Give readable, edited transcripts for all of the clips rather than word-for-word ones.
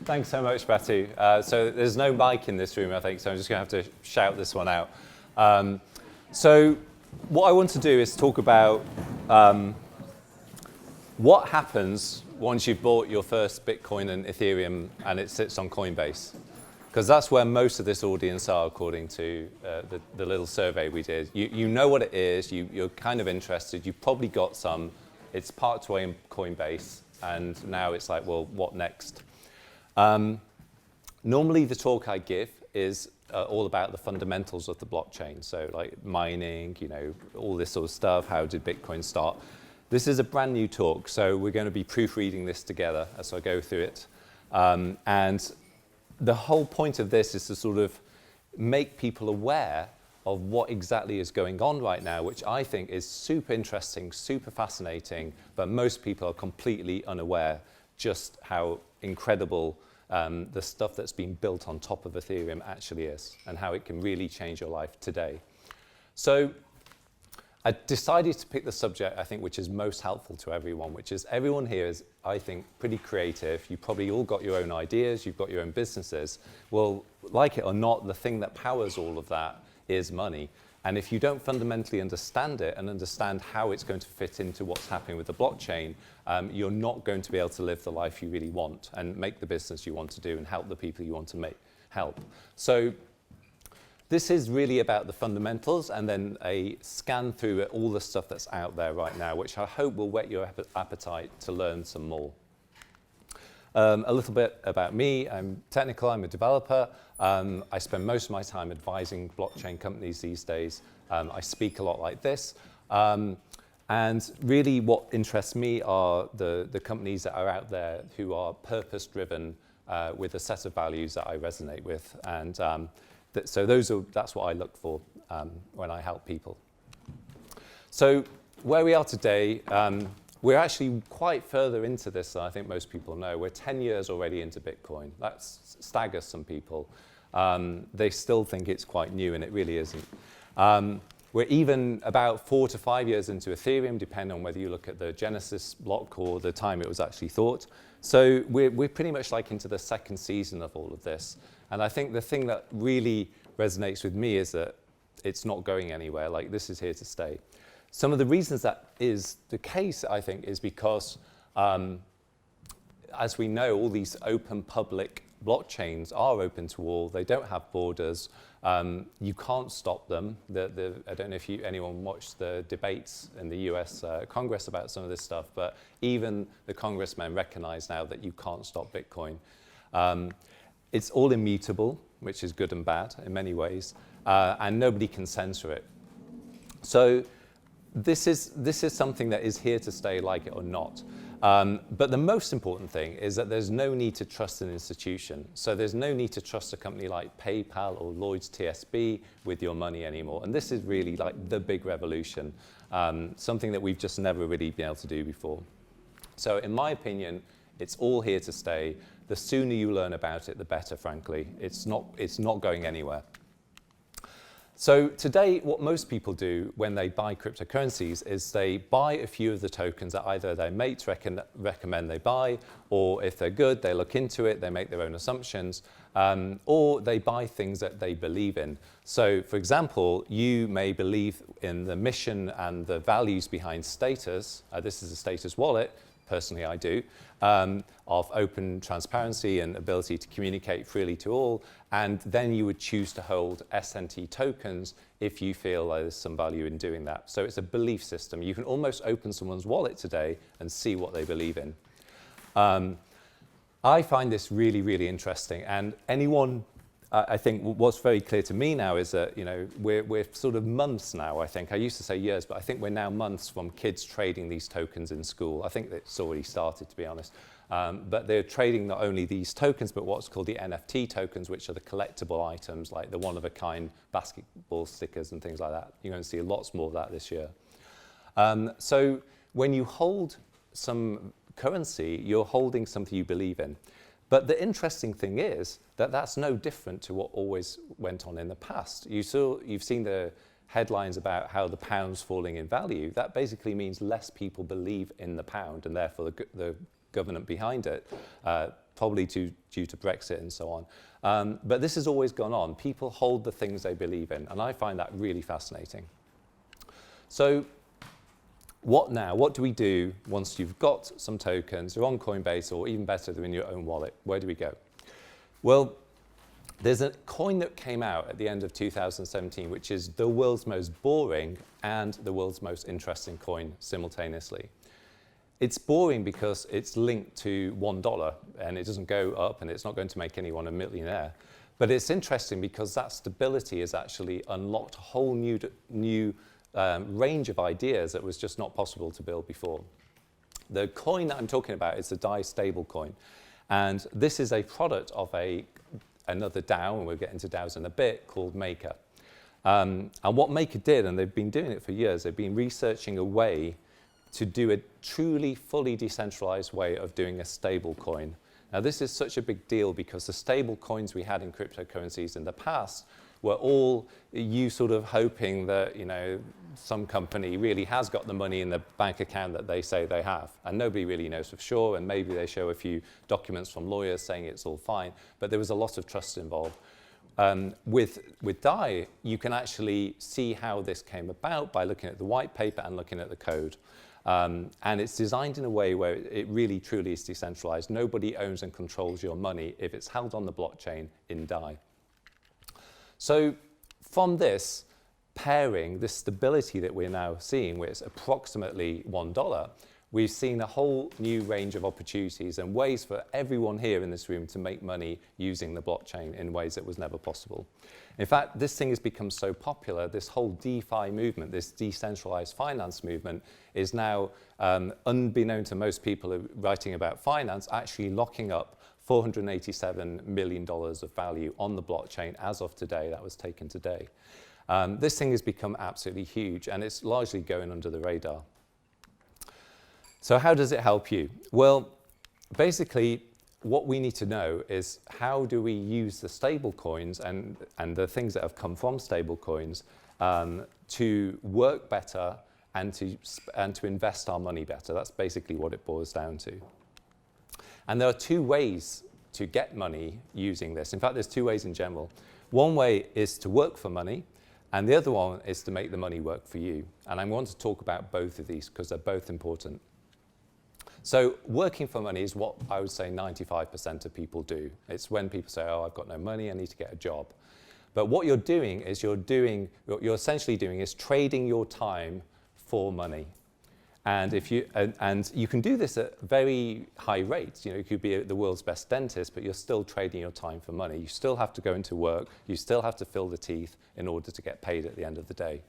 Thanks so much, Batu. So there's no mic in this room, I think, so I'm just going to have to shout this one out. So what I want to do is talk about what happens once you've bought your first Bitcoin and Ethereum and it sits on Coinbase. Because that's where most of this audience are, according to the little survey we did. You know what it is, you're kind of interested, you've probably got some, it's parked away in Coinbase, and now it's like, well, what next? Normally the talk I give is all about the fundamentals of the blockchain, so like mining, all this sort of stuff, how did Bitcoin start? This is a brand new talk, so we're going to be proofreading this together as I go through it. And the whole point of this is to sort of make people aware of what exactly is going on right now, which I think is super interesting, super fascinating, but most people are completely unaware just how incredible the stuff that's been built on top of Ethereum actually is, and how it can really change your life today. So I decided to pick the subject, I think, which is most helpful to everyone, which is everyone here is, I think, pretty creative. You probably all got your own ideas, you've got your own businesses. Well, like it or not, the thing that powers all of that is money. And if you don't fundamentally understand it and understand how it's going to fit into what's happening with the blockchain, you're not going to be able to live the life you really want and make the business you want to do and help the people you want to help. So this is really about the fundamentals and then a scan through all the stuff that's out there right now, which I hope will whet your appetite to learn some more. A little bit about me. I'm technical, I'm a developer. I spend most of my time advising blockchain companies these days. I speak a lot like this. And really what interests me are the companies that are out there who are purpose-driven with a set of values that I resonate with. And so that's what I look for when I help people. So where we are today, we're actually quite further into this than I think most people know. We're 10 years already into Bitcoin. That staggers some people. They still think it's quite new, and it really isn't. We're even about 4 to 5 years into Ethereum, depending on whether you look at the Genesis block or the time it was actually thought. So we're pretty much like into the second season of all of this. And I think the thing that really resonates with me is that it's not going anywhere. Like, this is here to stay. Some of the reasons that is the case, I think, is because, as we know, all these open public blockchains are open to all. They don't have borders. You can't stop them. I don't know if anyone watched the debates in the US Congress about some of this stuff, but even the congressmen recognize now that you can't stop Bitcoin. It's all immutable, which is good and bad in many ways, and nobody can censor it. So this is something that is here to stay, like it or not. But the most important thing is that there's no need to trust an institution. So there's no need to trust a company like PayPal or Lloyd's TSB with your money anymore. And this is really like the big revolution, something that we've just never really been able to do before. So in my opinion, it's all here to stay. The sooner you learn about it, the better, frankly. It's not going anywhere. So today, what most people do when they buy cryptocurrencies is they buy a few of the tokens that either their mates recommend they buy, or if they're good, they look into it, they make their own assumptions, or they buy things that they believe in. So, for example, you may believe in the mission and the values behind Status. This is a Status wallet. Personally, I do, of open transparency and ability to communicate freely to all, and then you would choose to hold SNT tokens if you feel like there's some value in doing that. So it's a belief system. You can almost open someone's wallet today and see what they believe in. I find this really, really interesting, and anyone, I think what's very clear to me now is that we're sort of months now, I think. I used to say years, but I think we're now months from kids trading these tokens in school. I think it's already started, to be honest. But they're trading not only these tokens, but what's called the NFT tokens, which are the collectible items, like the one-of-a-kind basketball stickers and things like that. You're going to see lots more of that this year. So when you hold some currency, you're holding something you believe in. But the interesting thing is that that's no different to what always went on in the past. You've seen the headlines about how the pound's falling in value, that basically means less people believe in the pound and therefore the government behind it, probably due to Brexit and so on. But this has always gone on. People hold the things they believe in, and I find that really fascinating. So what now? What do we do once you've got some tokens, they're on Coinbase, or even better, they're in your own wallet? Where do we go? Well, there's a coin that came out at the end of 2017, which is the world's most boring and the world's most interesting coin simultaneously. It's boring because it's linked to $1 and it doesn't go up and it's not going to make anyone a millionaire. But it's interesting because that stability has actually unlocked a whole new range of ideas that was just not possible to build before. The coin that I'm talking about is the DAI stable coin. And this is a product of another DAO, and we'll get into DAOs in a bit, called Maker. And what Maker did, and they've been doing it for years, they've been researching a way to do a truly fully decentralized way of doing a stable coin. Now this is such a big deal because the stable coins we had in cryptocurrencies in the past were all you sort of hoping that, you know, some company really has got the money in the bank account that they say they have. And nobody really knows for sure, and maybe they show a few documents from lawyers saying it's all fine, but there was a lot of trust involved. With DAI, you can actually see how this came about by looking at the white paper and looking at the code. And it's designed in a way where it really truly is decentralized. Nobody owns and controls your money if it's held on the blockchain in DAI. So from this pairing, this stability that we're now seeing, where it's approximately $1, we've seen a whole new range of opportunities and ways for everyone here in this room to make money using the blockchain in ways that was never possible. In fact, this thing has become so popular, this whole DeFi movement, this decentralized finance movement, is now, unbeknown to most people writing about finance, actually locking up $487 million of value on the blockchain as of today. That was taken today. This thing has become absolutely huge, and it's largely going under the radar. So how does it help you? Well, basically, what we need to know is how do we use the stable coins and the things that have come from stable coins to work better and to invest our money better. That's basically what it boils down to. And there are two ways to get money using this. In fact, there's two ways in general. One way is to work for money, and the other one is to make the money work for you. And I want to talk about both of these because they're both important. So working for money is what I would say 95% of people do. It's when people say, oh, I've got no money, I need to get a job. But what you're doing is what you're essentially doing is trading your time for money. And you can do this at very high rates. You know, you could be the world's best dentist, but you're still trading your time for money. You still have to go into work. You still have to fill the teeth in order to get paid at the end of the day.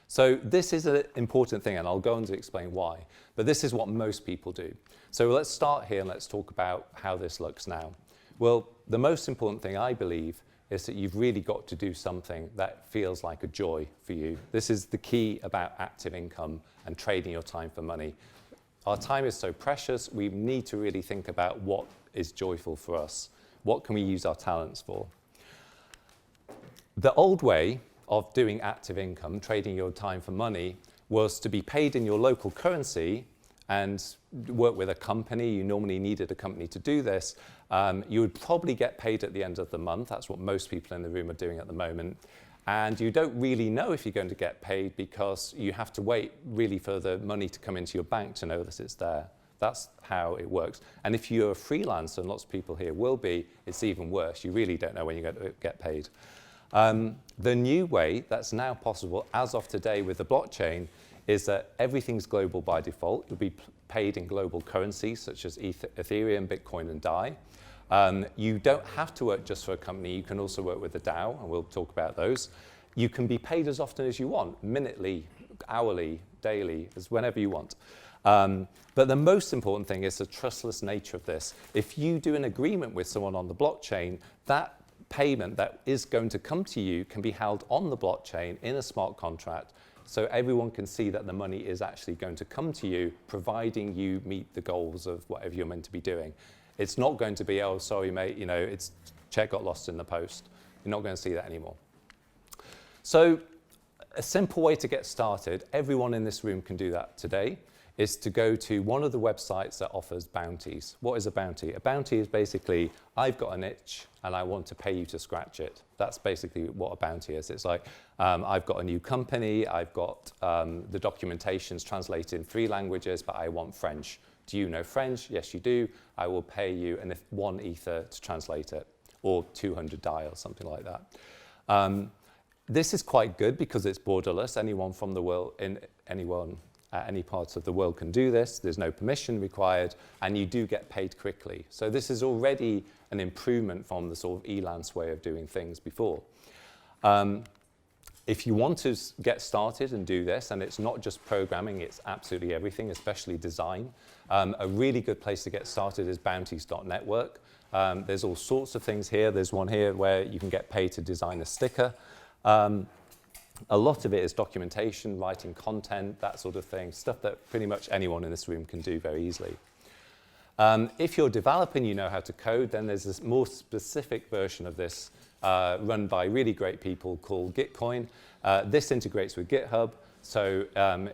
So this is an important thing, and I'll go on to explain why. But this is what most people do. So let's start here and let's talk about how this looks now. Well, the most important thing, I believe, is that you've really got to do something that feels like a joy for you. This is the key about active income and trading your time for money. Our time is so precious, we need to really think about what is joyful for us. What can we use our talents for? The old way of doing active income, trading your time for money, was to be paid in your local currency and work with a company. You normally needed a company to do this. You would probably get paid at the end of the month. That's what most people in the room are doing at the moment. And you don't really know if you're going to get paid because you have to wait really for the money to come into your bank to know that it's there. That's how it works. And if you're a freelancer, and lots of people here will be, it's even worse. You really don't know when you're going to get paid. The new way that's now possible as of today with the blockchain is that everything's global by default. You'll be paid in global currencies such as Ethereum, Bitcoin, and DAI. You don't have to work just for a company. You can also work with a DAO, and we'll talk about those. You can be paid as often as you want, minutely, hourly, daily, as whenever you want. But the most important thing is the trustless nature of this. If you do an agreement with someone on the blockchain, that payment that is going to come to you can be held on the blockchain in a smart contract, so everyone can see that the money is actually going to come to you, providing you meet the goals of whatever you're meant to be doing. It's not going to be, oh, sorry, mate, you know, it's check got lost in the post. You're not going to see that anymore. So A simple way to get started, everyone in this room can do that today, is to go to one of the websites that offers bounties. What is a bounty? A bounty is basically, I've got an itch and I want to pay you to scratch it. That's basically what a bounty is. It's like, I've got a new company, I've got the documentation's translated in 3 languages, but I want French. Do you know French? Yes, you do. I will pay you 1 ether to translate it, or 200 DAI or something like that. This is quite good because it's borderless. Anyone from the world, anyone at any part of the world can do this. There's no permission required, and you do get paid quickly. So this is already an improvement from the sort of Elance way of doing things before. If you want to get started and do this, and it's not just programming, it's absolutely everything, especially design, a really good place to get started is bounties.network. There's all sorts of things here. There's one here where you can get paid to design a sticker. A lot of it is documentation, writing content, that sort of thing, stuff that pretty much anyone in this room can do very easily. If you're developing, you know how to code, then there's this more specific version of this run by really great people called Gitcoin. This integrates with GitHub, so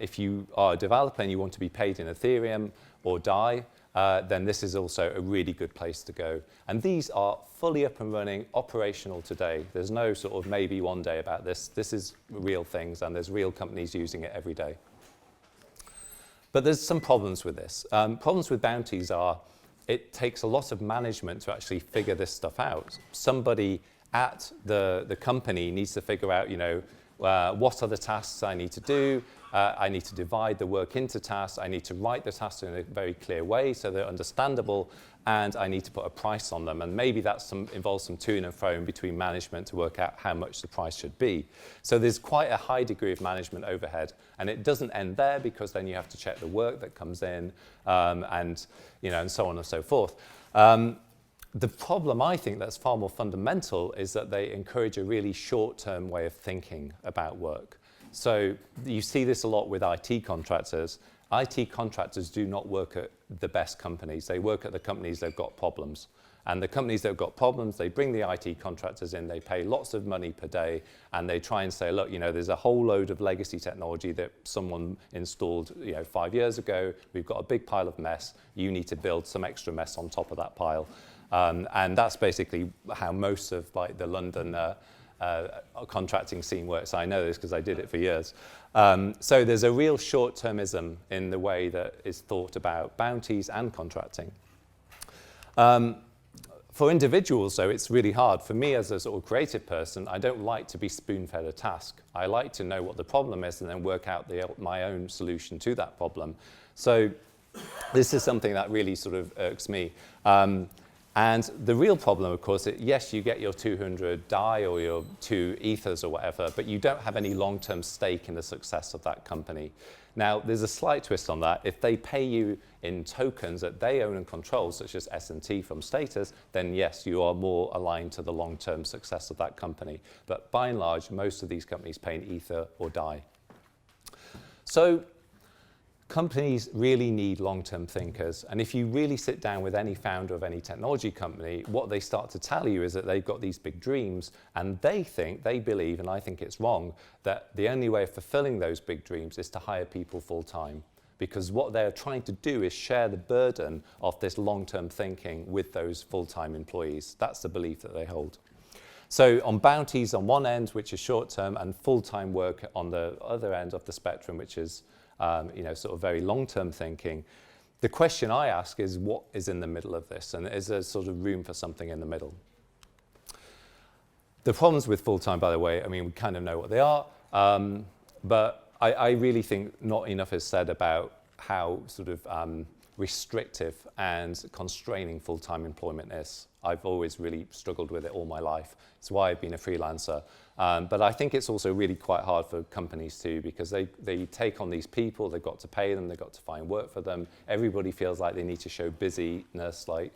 if you are a developer and you want to be paid in Ethereum or DAI, then this is also a really good place to go. And these are fully up and running, operational today. There's no sort of maybe one day about this. This is real things, and there's real companies using it every day. But there's some problems with this. Problems with bounties are it takes a lot of management to actually figure this stuff out. Somebody at the company needs to figure out, you know, what are the tasks I need to do? I need to divide the work into tasks. I need to write the tasks in a very clear way so they're understandable, and I need to put a price on them. And maybe that involves some to and fro between management to work out how much the price should be. So there's quite a high degree of management overhead, and it doesn't end there because then you have to check the work that comes in, and you know, and so on and so forth. The problem, I think, that's far more fundamental is that they encourage a really short-term way of thinking about work. So you see this a lot with IT contractors. IT contractors do not work at the best companies. They work at the companies that have got problems. And the companies that have got problems, they bring the IT contractors in, they pay lots of money per day, and they try and say, look, you know, there's a whole load of legacy technology that someone installed, you know, 5 years ago. We've got a big pile of mess. You need to build some extra mess on top of that pile. And that's basically how most of like the London contracting scene works. I know this because I did it for years. So there's a real short-termism in the way that is thought about bounties and contracting. For individuals, though, it's really hard. For me as a sort of creative person, I don't like to be spoon-fed a task. I like to know what the problem is and then work out my own solution to that problem. So this is something that really sort of irks me. And the real problem, of course, is yes, you get your 200 DAI or your 2 ethers or whatever, but you don't have any long-term stake in the success of that company. Now, there's a slight twist on that. If they pay you in tokens that they own and control, such as S&T from Status, then yes, you are more aligned to the long-term success of that company. But by and large, most of these companies pay in ether or DAI. So companies really need long-term thinkers, and if you really sit down with any founder of any technology company, what they start to tell you is that they've got these big dreams, and they believe, and I think it's wrong, that the only way of fulfilling those big dreams is to hire people full-time, because what they're trying to do is share the burden of this long-term thinking with those full-time employees. That's the belief that they hold. So on bounties on one end, which is short-term, and full-time work on the other end of the spectrum, which is you know, sort of very long-term thinking. The question I ask is, what is in the middle of this? And is there sort of room for something in the middle? The problems with full-time, by the way, I mean, we kind of know what they are, but I really think not enough is said about how sort of restrictive and constraining full-time employment is. I've always really struggled with it all my life. It's why I've been a freelancer. But I think it's also really quite hard for companies too, because they take on these people, they've got to pay them, they've got to find work for them. Everybody feels like they need to show busyness. Like,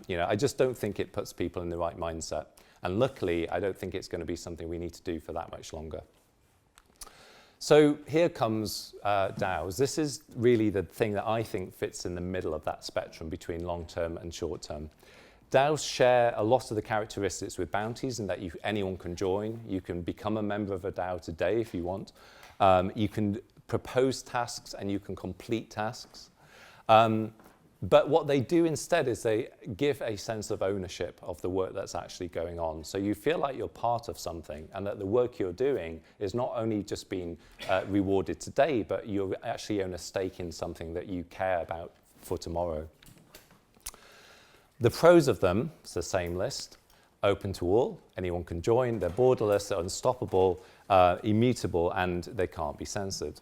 you know, I just don't think it puts people in the right mindset. And luckily, I don't think it's going to be something we need to do for that much longer. So here comes DAOs. This is really the thing that I think fits in the middle of that spectrum between long-term and short-term. DAOs share a lot of the characteristics with bounties in that anyone can join. You can become a member of a DAO today if you want. You can propose tasks and you can complete tasks. But what they do instead is they give a sense of ownership of the work that's actually going on. So you feel like you're part of something and that the work you're doing is not only just being rewarded today, but you actually own a stake in something that you care about for tomorrow. The pros of them, it's the same list, open to all, anyone can join, they're borderless, they're unstoppable, immutable, and they can't be censored.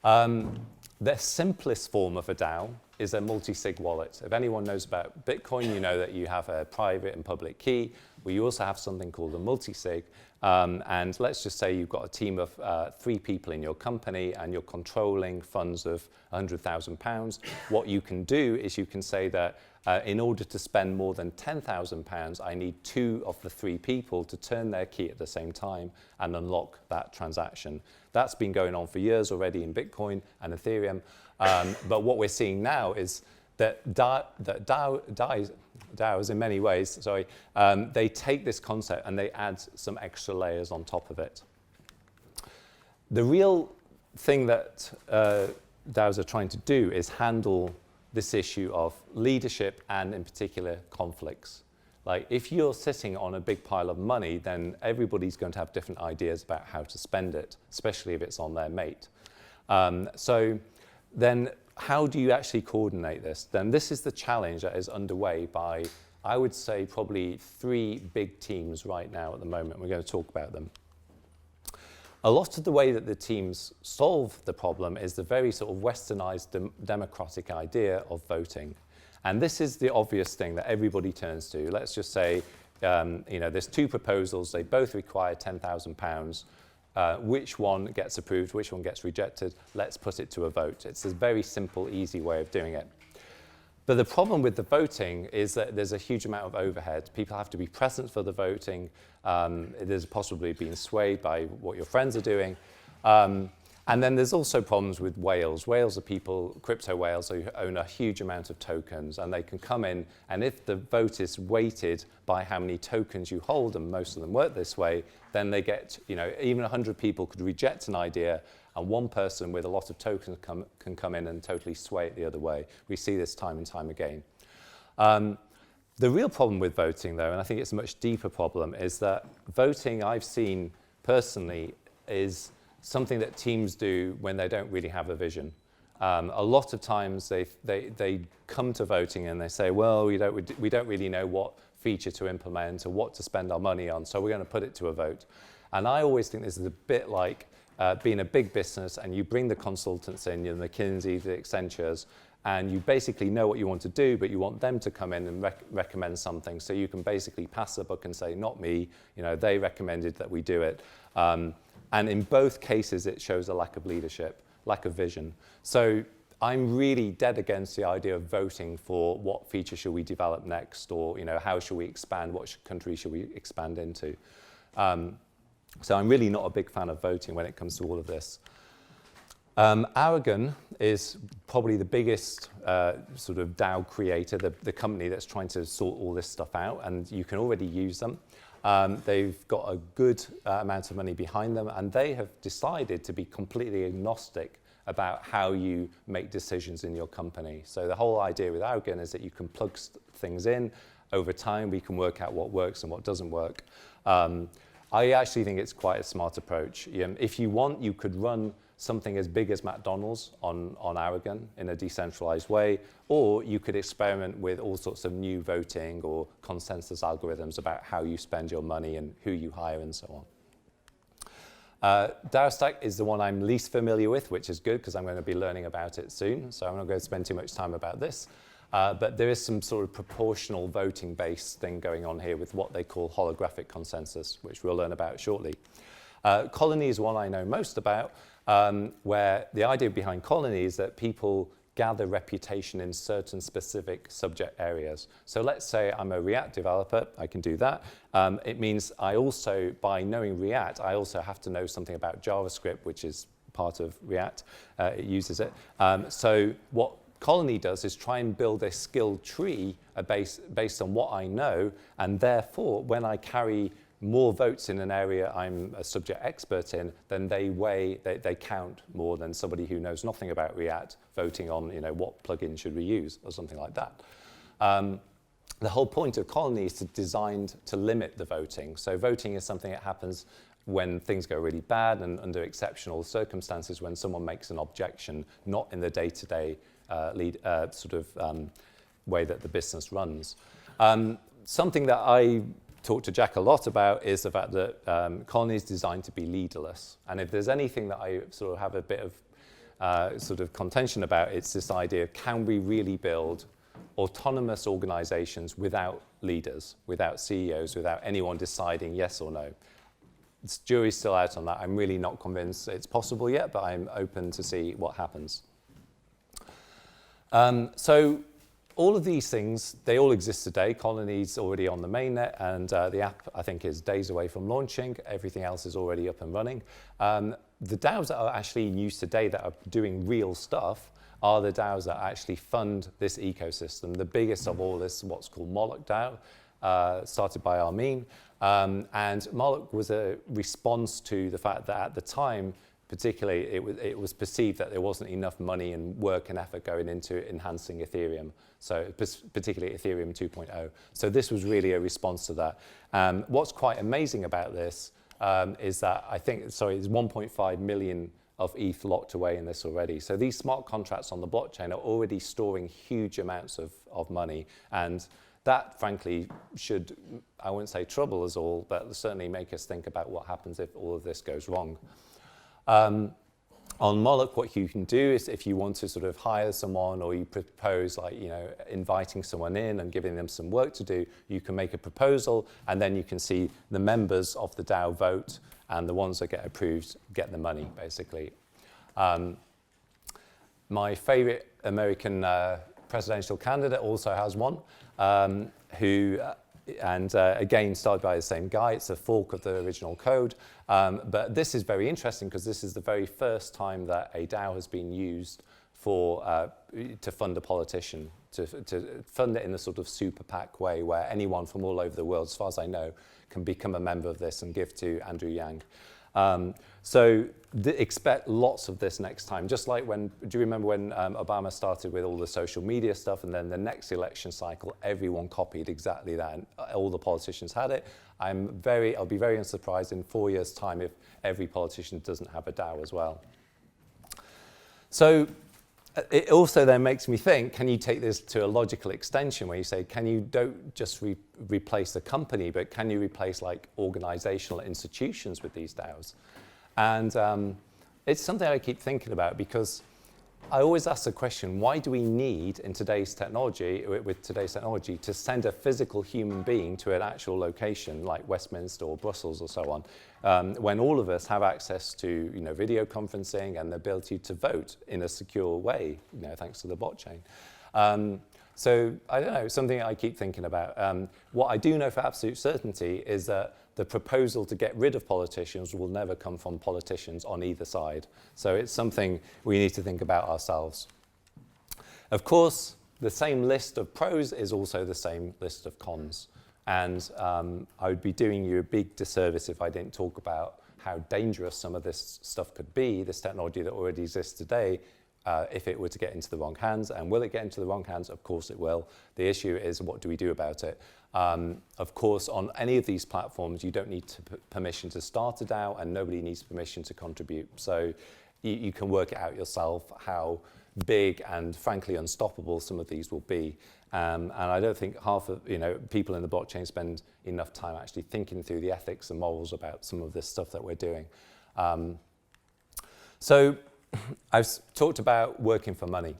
The simplest form of a DAO is a multi-sig wallet. If anyone knows about Bitcoin, you know that you have a private and public key. Well, you also have something called a multi-sig. And let's just say you've got a team of 3 people in your company and you're controlling funds of £100,000. What you can do is you can say that in order to spend more than £10,000, I need 2 of the 3 people to turn their key at the same time and unlock that transaction. That's been going on for years already in Bitcoin and Ethereum. But what we're seeing now is that DAOs in many ways, they take this concept and they add some extra layers on top of it. The real thing that DAOs are trying to do is handle this issue of leadership and in particular conflicts. Like if you're sitting on a big pile of money, then everybody's going to have different ideas about how to spend it, especially if it's on their mate. So then how do you actually coordinate this? Then this is the challenge that is underway by, I would say, probably 3 big teams right now at the moment. We're going to talk about them. A lot of the way that the teams solve the problem is the very sort of westernized democratic idea of voting. And this is the obvious thing that everybody turns to. Let's just say, there's 2 proposals. They both require £10,000. Which one gets approved, which one gets rejected? Let's put it to a vote. It's a very simple, easy way of doing it. But the problem with the voting is that there's a huge amount of overhead. People have to be present for the voting. There's possibly being swayed by what your friends are doing. And then there's also problems with whales. Whales are people, crypto whales, who own a huge amount of tokens, and they can come in, and if the vote is weighted by how many tokens you hold, and most of them work this way, then they get, even 100 people could reject an idea, and one person with a lot of tokens can come in and totally sway it the other way. We see this time and time again. The real problem with voting, though, and I think it's a much deeper problem, is that voting, I've seen personally, is something that teams do when they don't really have a vision. A lot of times they come to voting and they say, well, we don't really know what feature to implement or what to spend our money on, so we're going to put it to a vote. And I always think this is a bit like being a big business and you bring the consultants in, the McKinsey, the Accentures, and you basically know what you want to do, but you want them to come in and recommend something, so you can basically pass the buck and say, not me, they recommended that we do it. And in both cases, it shows a lack of leadership, lack of vision. So I'm really dead against the idea of voting for what feature should we develop next, or how should we expand, what country should we expand into. So I'm really not a big fan of voting when it comes to all of this. Aragon is probably the biggest sort of DAO creator, the company that's trying to sort all this stuff out, and you can already use them. They've got a good amount of money behind them, and they have decided to be completely agnostic about how you make decisions in your company. So the whole idea with Aragon is that you can plug things in. Over time, we can work out what works and what doesn't work. I actually think it's quite a smart approach. If you want, you could run something as big as McDonald's on Aragon in a decentralized way, or you could experiment with all sorts of new voting or consensus algorithms about how you spend your money and who you hire and so on. DAOstack is the one I'm least familiar with, which is good because I'm going to be learning about it soon, so I'm not going to spend too much time about this. But there is some sort of proportional voting-based thing going on here with what they call holographic consensus, which we'll learn about shortly. Colony is one I know most about, where the idea behind Colony is that people gather reputation in certain specific subject areas. So let's say I'm a React developer, I can do that. It means I also, by knowing React, I also have to know something about JavaScript, which is part of React. It uses it. So what Colony does is try and build a skill tree based on what I know, and therefore when I carry more votes in an area I'm a subject expert in, then they count more than somebody who knows nothing about React voting on, what plugin should we use or something like that. The whole point of Colony is designed to limit the voting. So voting is something that happens when things go really bad and under exceptional circumstances, when someone makes an objection, not in the day-to-day way that the business runs. Something that I talk to Jack a lot about is the fact that Colony is designed to be leaderless. And if there's anything that I sort of have a bit of contention about, it's this idea of, can we really build autonomous organizations without leaders, without CEOs, without anyone deciding yes or no? The jury's still out on that. I'm really not convinced it's possible yet, but I'm open to see what happens. So all of these things, they all exist today. Colony's already on the mainnet, and the app, I think, is days away from launching. Everything else is already up and running. The DAOs that are actually in use today that are doing real stuff are the DAOs that actually fund this ecosystem. The biggest of all is what's called Moloch DAO, started by Armin. And Moloch was a response to the fact that at the time, particularly, it was perceived that there wasn't enough money and work and effort going into enhancing Ethereum, so particularly Ethereum 2.0. So this was really a response to that. What's quite amazing about this is that it's 1.5 million of ETH locked away in this already. So these smart contracts on the blockchain are already storing huge amounts of money, and that, frankly, should, I wouldn't say trouble us all, but certainly make us think about what happens if all of this goes wrong. On Moloch, what you can do is, if you want to sort of hire someone, or you propose, inviting someone in and giving them some work to do, you can make a proposal, and then you can see the members of the DAO vote, and the ones that get approved get the money, basically. My favorite American presidential candidate also has one, who again, started by the same guy. It's a fork of the original code. But this is very interesting because this is the very first time that a DAO has been used to fund a politician, to fund it in a sort of super PAC way where anyone from all over the world, as far as I know, can become a member of this and give to Andrew Yang. So expect lots of this next time. Just like do you remember when Obama started with all the social media stuff, and then the next election cycle, everyone copied exactly that, and all the politicians had it. I'll be very unsurprised in 4 years' time if every politician doesn't have a DAO as well. So it also then makes me think, can you take this to a logical extension where you say, don't just replace the company, but can you replace organizational institutions with these DAOs? And it's something I keep thinking about, because I always ask the question, why do we need, with today's technology, to send a physical human being to an actual location like Westminster or Brussels or so on, when all of us have access to video conferencing and the ability to vote in a secure way, thanks to the blockchain. So I don't know, something I keep thinking about. What I do know for absolute certainty is that the proposal to get rid of politicians will never come from politicians on either side. So it's something we need to think about ourselves. Of course, the same list of pros is also the same list of cons. And I would be doing you a big disservice if I didn't talk about how dangerous some of this stuff could be, this technology that already exists today, if it were to get into the wrong hands. And will it get into the wrong hands? Of course it will. The issue is, what do we do about it? Of course, on any of these platforms, you don't need permission to start a DAO, and nobody needs permission to contribute. So you can work it out yourself how big and frankly unstoppable some of these will be. And I don't think half of people in the blockchain spend enough time actually thinking through the ethics and morals about some of this stuff that we're doing. So I've talked about working for money.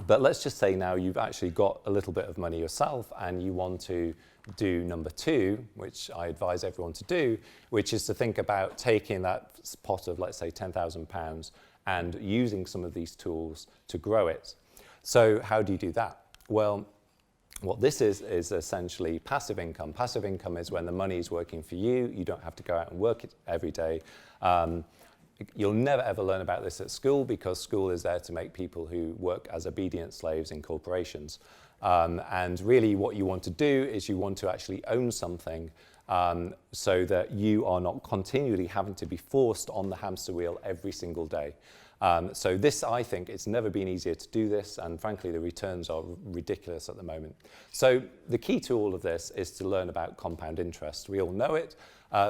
But let's just say now you've actually got a little bit of money yourself, and you want to do number 2, which I advise everyone to do, which is to think about taking that pot of, let's say, £10,000 and using some of these tools to grow it. So how do you do that? Well, what this is essentially passive income. Passive income is when the money is working for you. You don't have to go out and work it every day. you'll never ever learn about this at school, because school is there to make people who work as obedient slaves in corporations. And really what you want to do is you want to actually own something, so that you are not continually having to be forced on the hamster wheel every single day. So this, I think, it's never been easier to do this, and frankly the returns are ridiculous at the moment. So the key to all of this is to learn about compound interest. We all know it,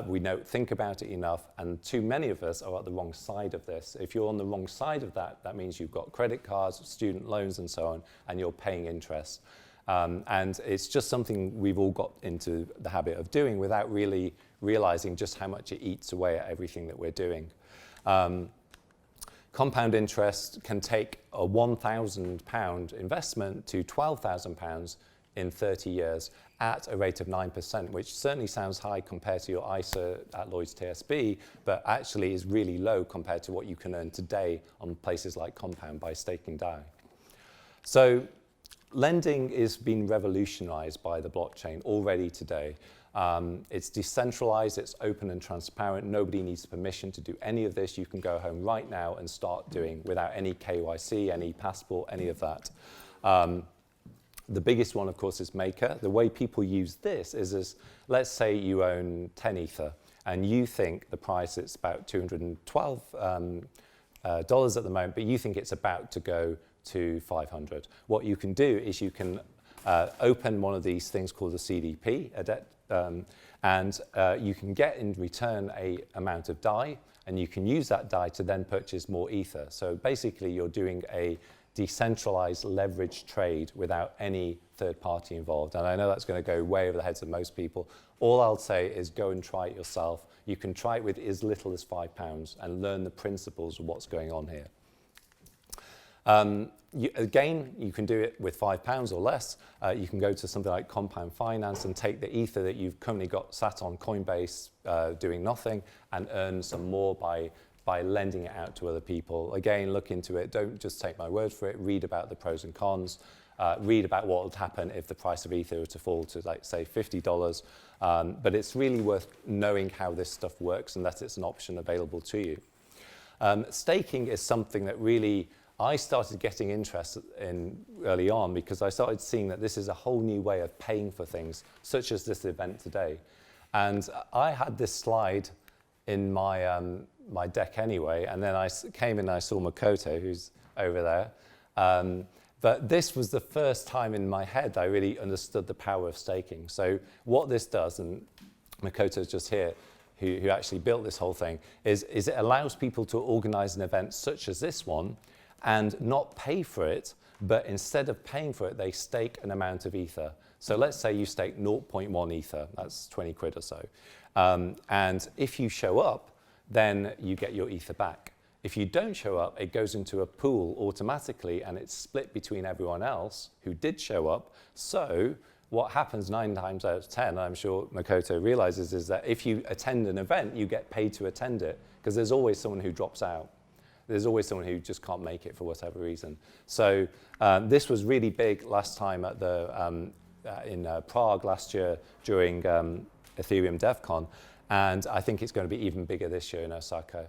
we think about it enough, and too many of us are at the wrong side of this. If you're on the wrong side of that, that means you've got credit cards, student loans and so on, and you're paying interest. And it's just something we've all got into the habit of doing without really realizing just how much it eats away at everything that we're doing. Compound interest can take a £1,000 investment to £12,000 in 30 years at a rate of 9%, which certainly sounds high compared to your ISA at Lloyd's TSB, but actually is really low compared to what you can earn today on places like Compound by staking DAI. So lending is being revolutionized by the blockchain already today. It's decentralized, it's open and transparent. Nobody needs permission to do any of this. You can go home right now and start doing without any KYC, any passport, any of that. The biggest one, of course, is Maker. The way people use this is let's say you own 10 Ether and you think the price is about $212 dollars at the moment, but you think it's about to go to 500. What you can do is you can open one of these things called a CDP, and you can get in return a amount of DAI, and you can use that DAI to then purchase more Ether. So basically you're doing a decentralized leverage trade without any third party involved. And I know that's going to go way over the heads of most people. All I'll say is go and try it yourself. You can try it with as little as £5 and learn the principles of what's going on here. Again, you can do it with £5 or less. You can go to something like Compound Finance and take the Ether that you've currently got sat on Coinbase doing nothing and earn some more by lending it out to other people. Again, look into it. Don't just take my word for it. Read about the pros and cons. Read about what would happen if the price of Ether were to fall to, like, say, $50. But it's really worth knowing how this stuff works and that it's an option available to you. Staking is something that really I started getting interested in early on, because I started seeing that this is a whole new way of paying for things, such as this event today. And I had this slide in my, my deck anyway, and then I came in and I saw Makoto, who's over there. But this was the first time in my head I really understood the power of staking. So what this does, and Makoto's just here, who actually built this whole thing, is it allows people to organize an event such as this one and not pay for it, but instead of paying for it, they stake an amount of Ether. So let's say you stake 0.1 Ether, that's 20 quid or so. And if you show up, then you get your Ether back. If you don't show up, it goes into a pool automatically and it's split between everyone else who did show up. So what happens 9 times out of 10, I'm sure Makoto realizes, is that if you attend an event, you get paid to attend it, because there's always someone who drops out. There's always someone who just can't make it for whatever reason. So this was really big last time at the, in Prague last year during Ethereum DevCon. And I think it's going to be even bigger this year in Osaka.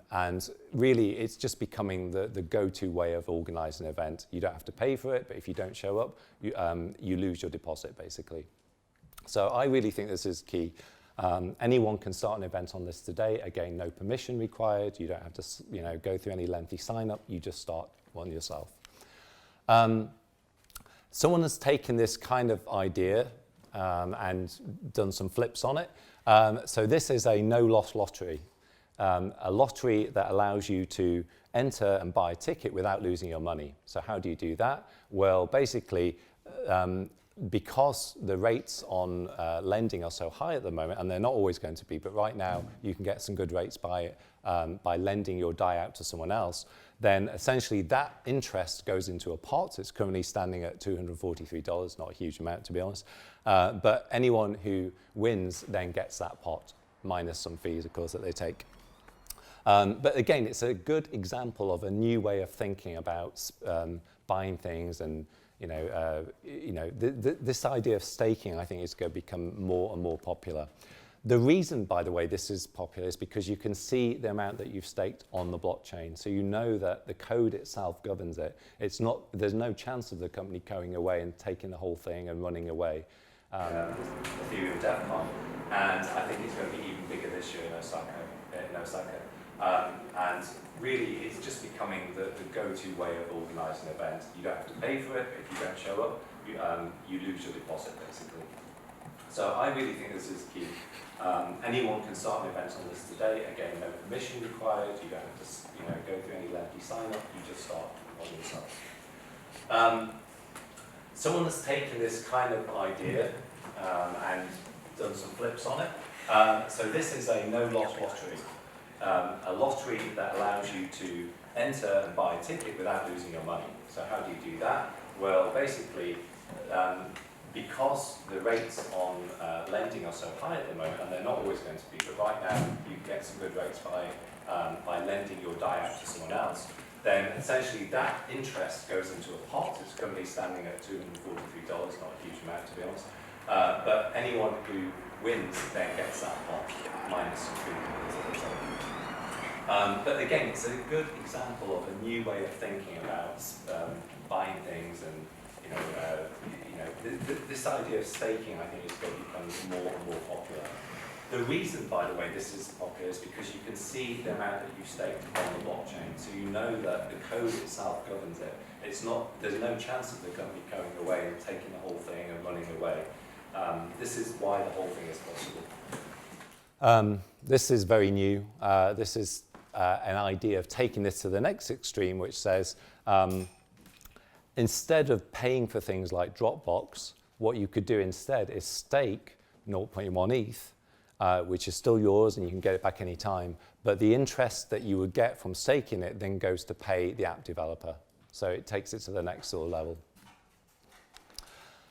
And really, it's just becoming the go-to way of organizing an event. You don't have to pay for it, but if you don't show up, you lose your deposit, basically. So I really think this is key. Anyone can start an event on this today. Again, no permission required. You don't have to, go through any lengthy sign-up. You just start one yourself. Someone has taken this kind of idea and done some flips on it. So this is a no-loss lottery, a lottery that allows you to enter and buy a ticket without losing your money. So how do you do that? Well, basically, because the rates on lending are so high at the moment, and they're not always going to be, but right now you can get some good rates by lending your DAI out to someone else, then essentially that interest goes into a pot. It's currently standing at $243, not a huge amount, to be honest. But anyone who wins then gets that pot, minus some fees, of course, that they take. But again, it's a good example of a new way of thinking about buying things, and this idea of staking, I think, is going to become more and more popular. The reason, by the way, this is popular is because you can see the amount that you've staked on the blockchain. So you know that the code itself governs it. It's not, there's no chance of the company going away and taking the whole thing and running away. Ethereum DevCon, and I think it's going to be even bigger this year in Osaka. And really, it's just becoming the go-to way of organising an event. You don't have to pay for it. If you don't show up, you lose your deposit, basically. So I really think this is key. Anyone can start an event on this today. Again, no permission required. You don't have to go through any lengthy sign-up. You just start on yourself. Someone has taken this kind of idea and done some flips on it. So this is a no-loss lottery. A lottery that allows you to enter and buy a ticket without losing your money. So how do you do that? Well, basically, because the rates on lending are so high at the moment, and they're not always going to be, but right now you can get some good rates by lending your DAI out to someone else, then essentially that interest goes into a pot. It's currently standing at $243, not a huge amount to be honest. But anyone who wins then gets that pot minus some treatment. But again, it's a good example of a new way of thinking about buying things, and this idea of staking, I think, is going to become more and more popular. The reason, by the way, this is popular is because you can see the amount that you staked on the blockchain, so you know that the code itself governs it. It's not, there's no chance of the company going away and taking the whole thing and running away. This is why the whole thing is possible. This is very new. This is an idea of taking this to the next extreme, which says instead of paying for things like Dropbox, what you could do instead is stake 0.1 ETH, which is still yours and you can get it back any time. But the interest that you would get from staking it then goes to pay the app developer. So it takes it to the next sort of level.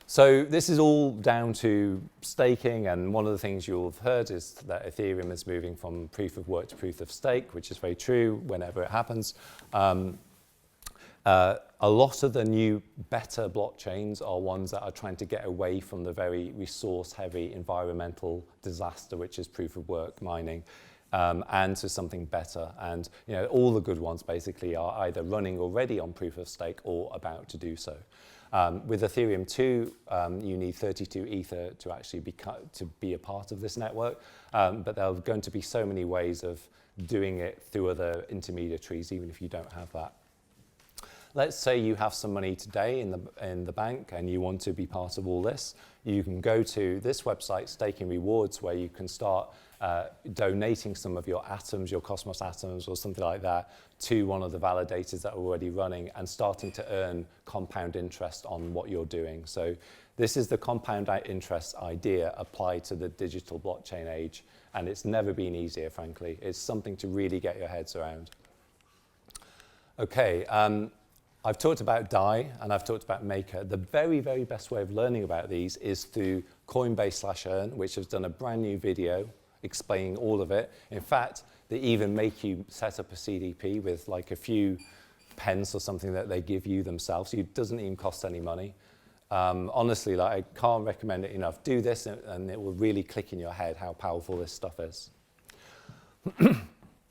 So this is all down to staking, and one of the things you'll have heard is that Ethereum is moving from proof of work to proof of stake, which is very true whenever it happens. A lot of the new better blockchains are ones that are trying to get away from the very resource-heavy environmental disaster, which is proof of work mining, and to something better. And all the good ones basically are either running already on proof of stake or about to do so. With Ethereum 2, you need 32 Ether to actually be a part of this network, but there are going to be so many ways of doing it through other intermediaries, even if you don't have that. Let's say you have some money today in the bank and you want to be part of all this. You can go to this website, Staking Rewards, where you can start donating some of your atoms, your Cosmos atoms or something like that, to one of the validators that are already running and starting to earn compound interest on what you're doing. So this is the compound interest idea applied to the digital blockchain age, and it's never been easier, frankly. It's something to really get your heads around. Okay, I've talked about DAI and I've talked about Maker. The very, very best way of learning about these is through Coinbase/Earn, which has done a brand new video explaining all of it. In fact, they even make you set up a CDP with like a few pence or something that they give you themselves. It doesn't even cost any money. Honestly, I can't recommend it enough. Do this and it will really click in your head how powerful this stuff is.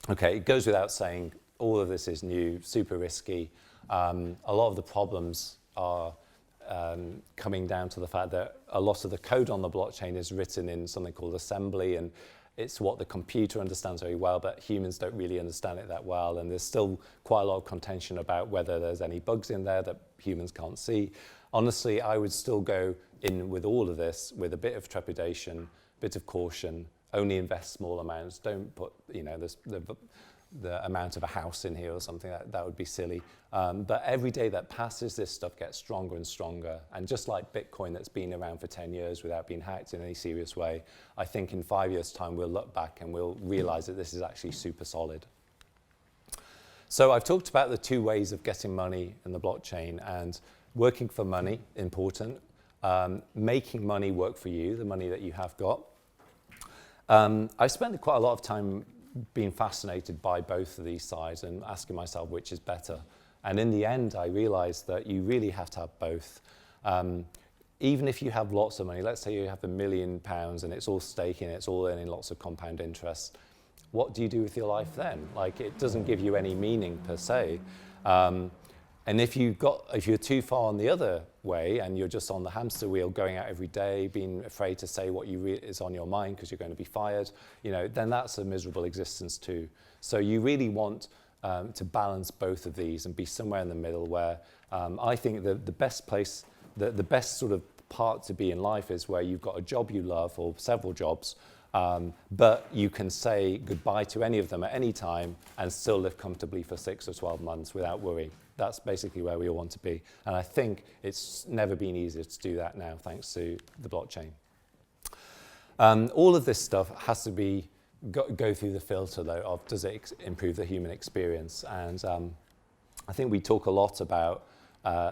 Okay, it goes without saying, all of this is new, super risky. A lot of the problems are coming down to the fact that a lot of the code on the blockchain is written in something called assembly, and it's what the computer understands very well, but humans don't really understand it that well, and there's still quite a lot of contention about whether there's any bugs in there that humans can't see. Honestly, I would still go in with all of this with a bit of trepidation, a bit of caution, only invest small amounts, don't put the amount of a house in here or something. That would be silly. But every day that passes, this stuff gets stronger and stronger. And just like Bitcoin that's been around for 10 years without being hacked in any serious way, I think in 5 years' time we'll look back and we'll realize that this is actually super solid. So I've talked about the two ways of getting money in the blockchain, and working for money, important. Making money work for you, the money that you have got. I've spent quite a lot of time being fascinated by both of these sides and asking myself which is better. And in the end, I realized that you really have to have both. even if you have lots of money, let's say you have £1 million and it's all staking, it's all earning lots of compound interest, what do you do with your life then? Like, it doesn't give you any meaning per se. And if you're too far on the other way and you're just on the hamster wheel, going out every day, being afraid to say what is on your mind because you're going to be fired, then that's a miserable existence too. So you really want to balance both of these and be somewhere in the middle where I think the best place, the best sort of part to be in life is where you've got a job you love or several jobs, but you can say goodbye to any of them at any time and still live comfortably for 6 or 12 months without worry. That's basically where we all want to be. And I think it's never been easier to do that now, thanks to the blockchain. All of this stuff has to be go through the filter, though, of does it improve the human experience? And I think we talk a lot about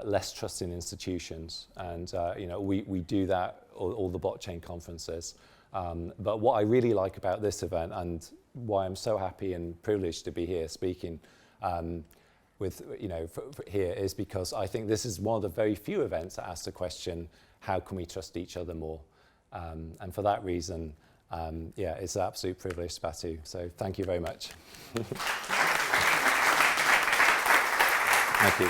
less trust in institutions. And we do that all the blockchain conferences. But what I really like about this event and why I'm so happy and privileged to be here speaking here is because I think this is one of the very few events that asks the question, how can we trust each other more? And for that reason, it's an absolute privilege, Batu. So thank you very much. Thank you.